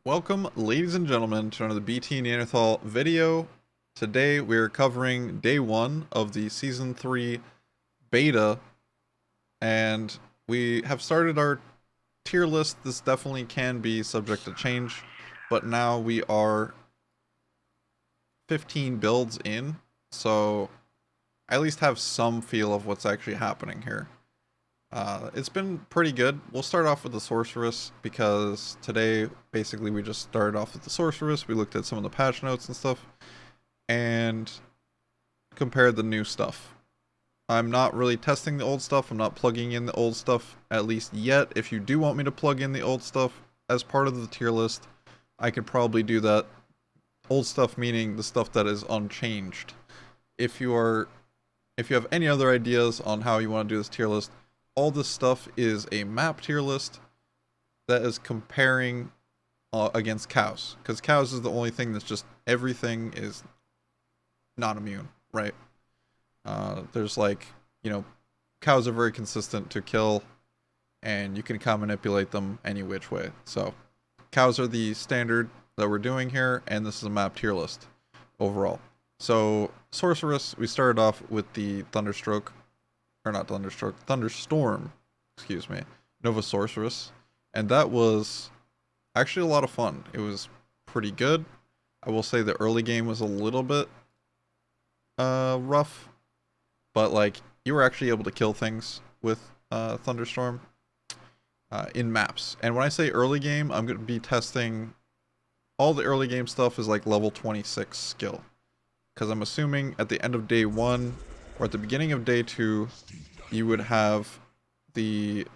Welcome, ladies and gentlemen, to another BTNeanderthal video. Today we are covering day 1 of the Season 3 beta, and we have started our tier list. This definitely can be subject to change, but now we are 15 builds in, so I at least have some feel of what's actually happening here. It's been pretty good. We'll start off with the Sorceress because today basically we just started off with the Sorceress. We looked at some of the patch notes and stuff and compared the new stuff. I'm not really testing the old stuff. I'm not plugging in the old stuff at least yet. If you do want me to plug in the old stuff as part of the tier list, I could probably do that. Old stuff meaning the stuff that is unchanged. If you have any other ideas on how you want to do this tier list, all this stuff is a map tier list that is comparing against cows, because cows is the only thing that's just everything is not immune, right? There's cows are very consistent to kill, and you can kind of manipulate them any which way. So cows are the standard that we're doing here, and this is a map tier list overall. So Sorceress, we started off with the Thunderstorm, excuse me, Nova Sorceress, and that was actually a lot of fun. It was pretty good. I will say the early game was a little bit rough, but like you were actually able to kill things with Thunderstorm in maps. And when I say early game, I'm going to be testing all the early game stuff is like level 26 skill, because I'm assuming at the end of day 1 or at the beginning of day 2 you would have the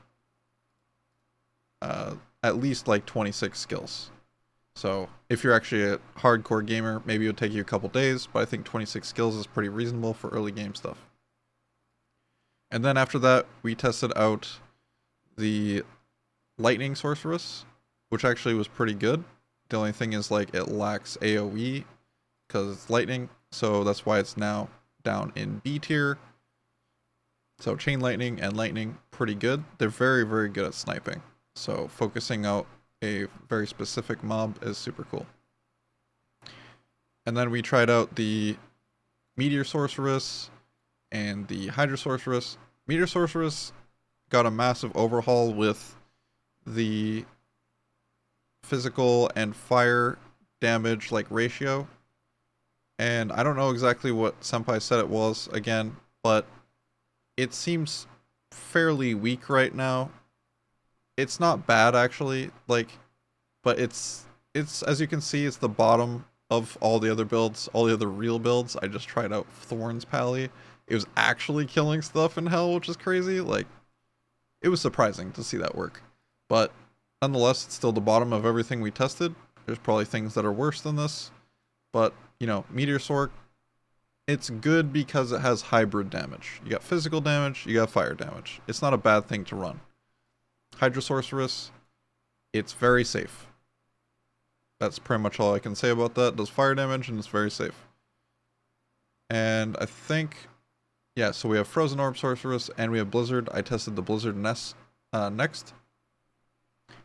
at least like 26 skills. So if you're actually a hardcore gamer, maybe it would take you a couple days, but I think 26 skills is pretty reasonable for early game stuff. And then after that, we tested out the Lightning Sorceress, which actually was pretty good. The only thing is like it lacks AoE because it's lightning, so that's why it's now down in B tier. So Chain Lightning and Lightning, pretty good. They're very, very good at sniping. So focusing out a very specific mob is super cool. And then we tried out the Meteor Sorceress and the Hydra Sorceress. Meteor Sorceress got a massive overhaul with the physical and fire damage like ratio. And I don't know exactly what Senpai said it was again, but it seems fairly weak right now. It's not bad actually, but it's as you can see, it's the bottom of all the other builds, all the other real builds. I just tried out Thorn's Pally. It was actually killing stuff in hell, which is crazy. Like, it was surprising to see that work. But nonetheless, it's still the bottom of everything we tested. There's probably things that are worse than this, but you know, Meteor Sorc, it's good because it has hybrid damage. You got physical damage, you got fire damage. It's not a bad thing to run. Hydra Sorceress, it's very safe. That's pretty much all I can say about that. It does fire damage and it's very safe. And I think, yeah, so we have Frozen Orb Sorceress and we have Blizzard. I tested the Blizzard next.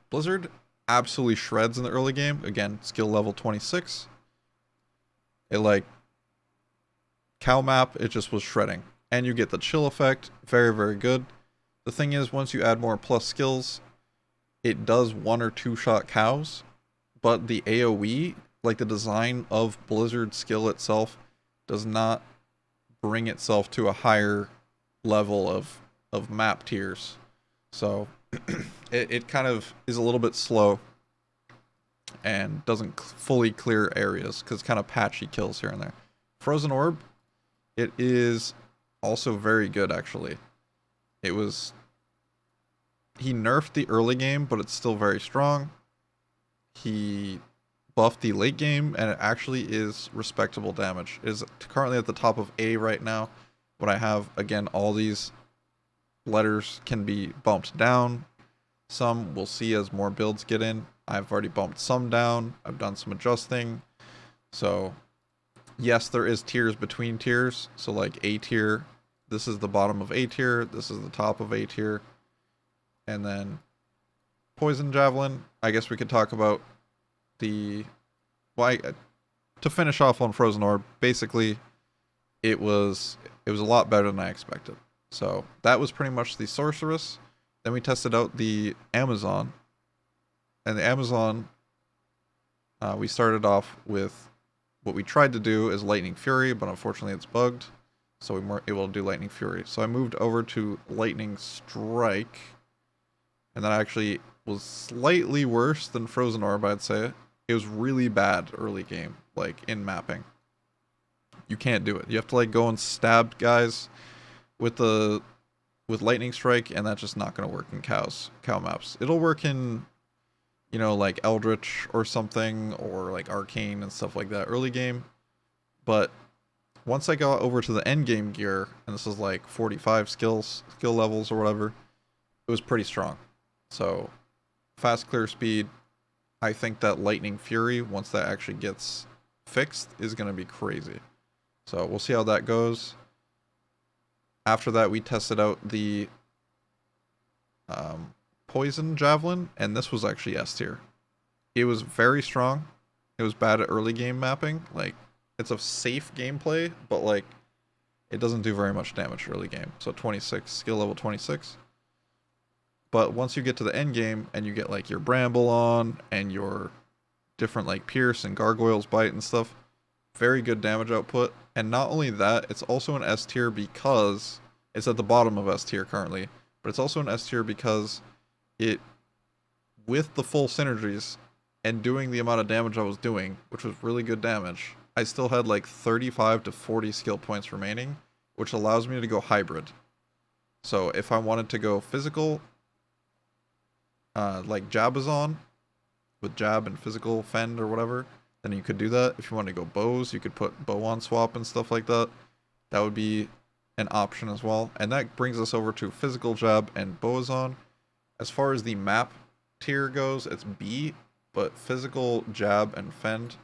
Blizzard absolutely shreds in the early game. Again, skill level 26. It like cow map, it just was shredding. And you get the chill effect, very, very good. The thing is, once you add more plus skills, it does 1 or 2 shot cows, but the AoE, like the design of Blizzard skill itself, does not bring itself to a higher level of map tiers. So it kind of is a little bit slow and doesn't fully clear areas because it's kind of patchy kills here and there. Frozen Orb, it is also very good actually. He nerfed the early game, but it's still very strong. He buffed the late game, and it actually is respectable damage. It is currently at the top of A right now. What I have, again, all these letters can be bumped down. Some we'll see as more builds get in. I've already bumped some down. I've done some adjusting. So, yes, there is tiers between tiers. So, like A tier, this is the bottom of A tier. This is the top of A tier. And then Poison Javelin. I guess we could talk about the... Well, to finish off on Frozen Orb, basically, it was a lot better than I expected. So that was pretty much the Sorceress. Then we tested out the Amazon. And the Amazon, we started off with what we tried to do is Lightning Fury, but unfortunately it's bugged. So we weren't able to do Lightning Fury. So I moved over to Lightning Strike. And that actually was slightly worse than Frozen Orb, I'd say. It was really bad early game, like in mapping. You can't do it. You have to like go and stab guys with Lightning Strike, and that's just not going to work in cow maps. It'll work in, you know, like Eldritch or something, or like Arcane and stuff like that early game. But once I got over to the end game gear, and this is like 45 skill levels or whatever, it was pretty strong. So fast clear speed. I think that Lightning Fury, once that actually gets fixed, is going to be crazy. So we'll see how that goes. After that, we tested out the Poison Javelin, and this was actually S tier. It was very strong. It was bad at early game mapping. Like, it's a safe gameplay, but like, it doesn't do very much damage early game. So 26, skill level 26. But once you get to the end game and you get like your Bramble on and your different like Pierce and Gargoyles Bite and stuff, very good damage output. And not only that, it's also an S tier because it's at the bottom of S tier currently, but it's also an S tier because it, with the full synergies and doing the amount of damage I was doing, which was really good damage, I still had like 35 to 40 skill points remaining, which allows me to go hybrid. So if I wanted to go physical, like Jabazon, with Jab and physical Fend or whatever, then you could do that. If you want to go bows, you could put bow on swap and stuff like that. That would be an option as well. And that brings us over to physical Jab and Boazon. As far as the map tier goes, it's B, but physical Jab and Fend,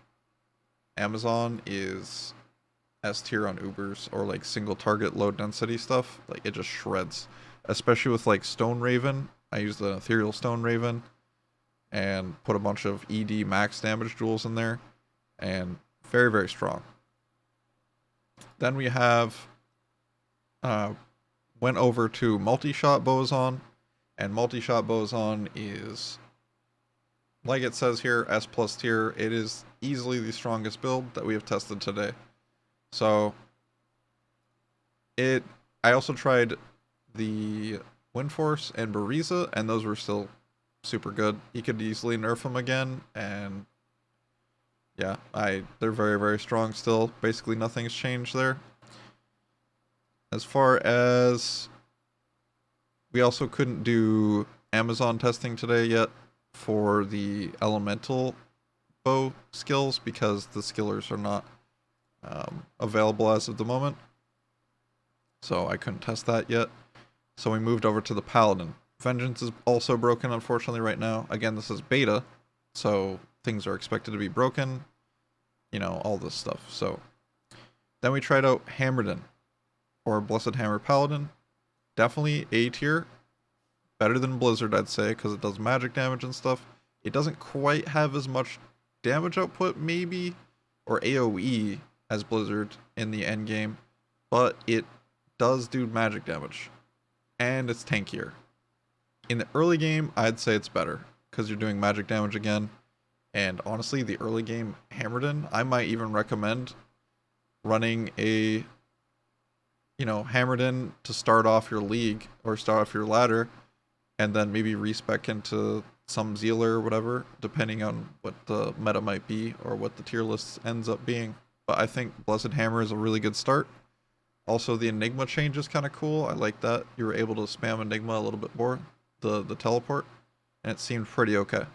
Amazon is S tier on Ubers or like single target low density stuff. Like it just shreds, especially with like Stone Raven. I used the Ethereal Stone Raven and put a bunch of ED max damage duels in there, and very, very strong. Then we have went over to multi-shot Boazon, and multi-shot Boazon is, like it says here, S plus tier. It is easily the strongest build that we have tested today. So I also tried the Windforce and Bariza, and those were still super good. You could easily nerf them again, and yeah, they're very, very strong still. Basically nothing's changed there. As far as, we also couldn't do Amazon testing today yet for the elemental bow skills because the skillers are not available as of the moment. So I couldn't test that yet. So we moved over to the Paladin. Vengeance is also broken, unfortunately, right now. Again, this is beta, so things are expected to be broken. You know, all this stuff. So then we tried out Hammerden, or Blessed Hammer Paladin. Definitely A tier. Better than Blizzard, I'd say, because it does magic damage and stuff. It doesn't quite have as much damage output, maybe, or AoE as Blizzard in the end game, but it does do magic damage. And it's tankier. In the early game, I'd say it's better, because you're doing magic damage again. And honestly, the early game Hammerden, I might even recommend running a, Hammerden to start off your league, or start off your ladder, and then maybe respec into some Zealer or whatever, depending on what the meta might be, or what the tier list ends up being. But I think Blessed Hammer is a really good start. Also, the Enigma change is kind of cool. I like that. You were able to spam Enigma a little bit more, the teleport, and it seemed pretty okay.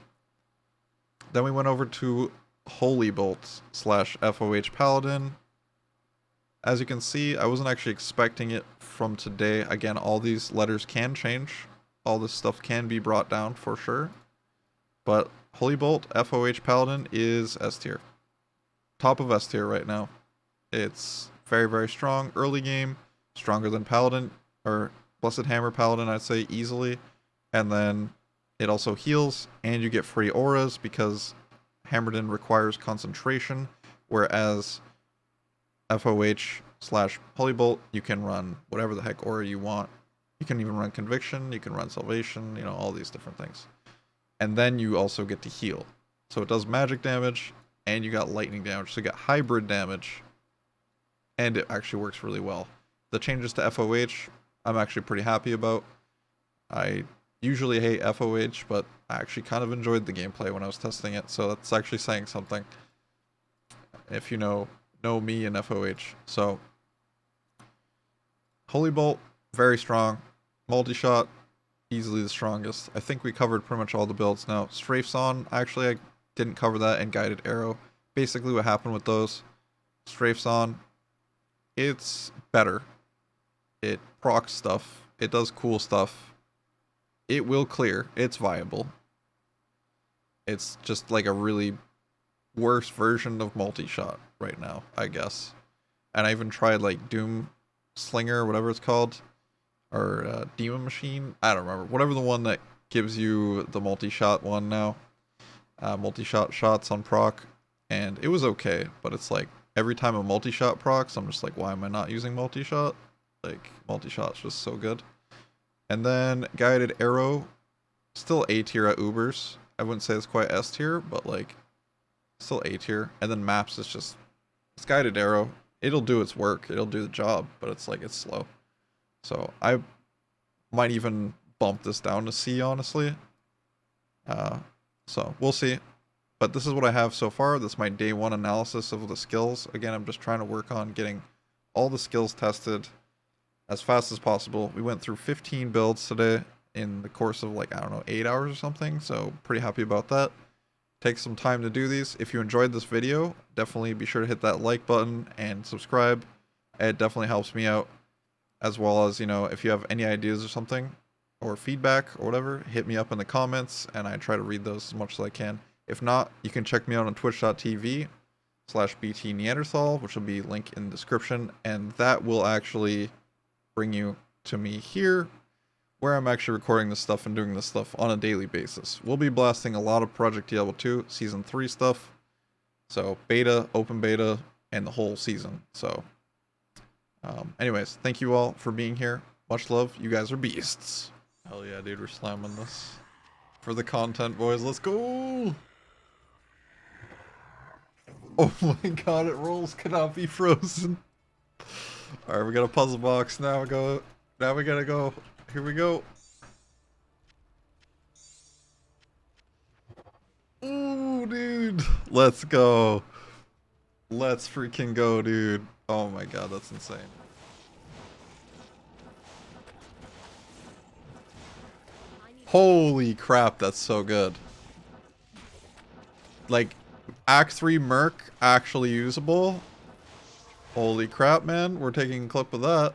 Then we went over to Holy Bolt / FOH Paladin. As you can see, I wasn't actually expecting it from today. Again, all these letters can change. All this stuff can be brought down for sure. But Holy Bolt FOH Paladin is S tier. Top of S tier right now. It's very, very strong. Early game, stronger than Paladin, or Blessed Hammer Paladin, I'd say easily. And then it also heals, and you get free auras because Hammered In requires concentration, whereas FOH/Polybolt, you can run whatever the heck aura you want. You can even run Conviction, you can run Salvation, you know, all these different things. And then you also get to heal. So it does magic damage, and you got lightning damage. So you got hybrid damage, and it actually works really well. The changes to FOH, I'm actually pretty happy about. I usually hate FOH, but I actually kind of enjoyed the gameplay when I was testing it, so that's actually saying something. If you know me and FOH. So, Holy Bolt, very strong. Multi-shot, easily the strongest. I think we covered pretty much all the builds now. Strafe's on. Actually, I didn't cover that, and Guided Arrow. Basically what happened with those. Strafe's on. It's better. It procs stuff. It does cool stuff. It will clear. It's viable. It's just like a really worse version of multi-shot right now, I guess. And I even tried like Doom Slinger, or whatever it's called. Or Demon Machine. I don't remember. Whatever the one that gives you the multi-shot one now. Multi-shot shots on proc. And it was okay, but it's like every time a multi-shot procs, I'm just like, why am I not using multi-shot? Like, multi-shot's just so good. And then Guided Arrow, still A tier at Ubers. I wouldn't say it's quite S tier, but like, still A tier. And then Maps is just, it's Guided Arrow. It'll do its work, it'll do the job, but it's like, it's slow. So I might even bump this down to C, honestly. So we'll see. But this is what I have so far. This is my day one analysis of the skills. Again, I'm just trying to work on getting all the skills tested as fast as possible. We went through 15 builds today in the course of like, I don't know, 8 hours or something. So pretty happy about that. Take some time to do these. If you enjoyed this video, definitely be sure to hit that like button and subscribe. It definitely helps me out. As well as, you know, if you have any ideas or something or feedback or whatever, hit me up in the comments and I try to read those as much as I can. If not, you can check me out on twitch.tv/BTNeanderthal, which will be link in the description, and that will actually bring you to me here, where I'm actually recording this stuff and doing this stuff on a daily basis. We'll be blasting a lot of Project Diablo 2 Season 3 stuff, so beta, open beta, and the whole season, so... anyways, thank you all for being here. Much love. You guys are beasts. Hell yeah, dude. We're slamming this. For the content, boys. Let's go! Oh my god, it rolls. Cannot be frozen. Alright, we got a puzzle box. Now we go. Now we gotta go. Here we go. Ooh, dude. Let's go. Let's freaking go, dude. Oh my god, that's insane. Holy crap, that's so good. Like, Act 3 Merc, actually usable. Holy crap, man. We're taking a clip of that.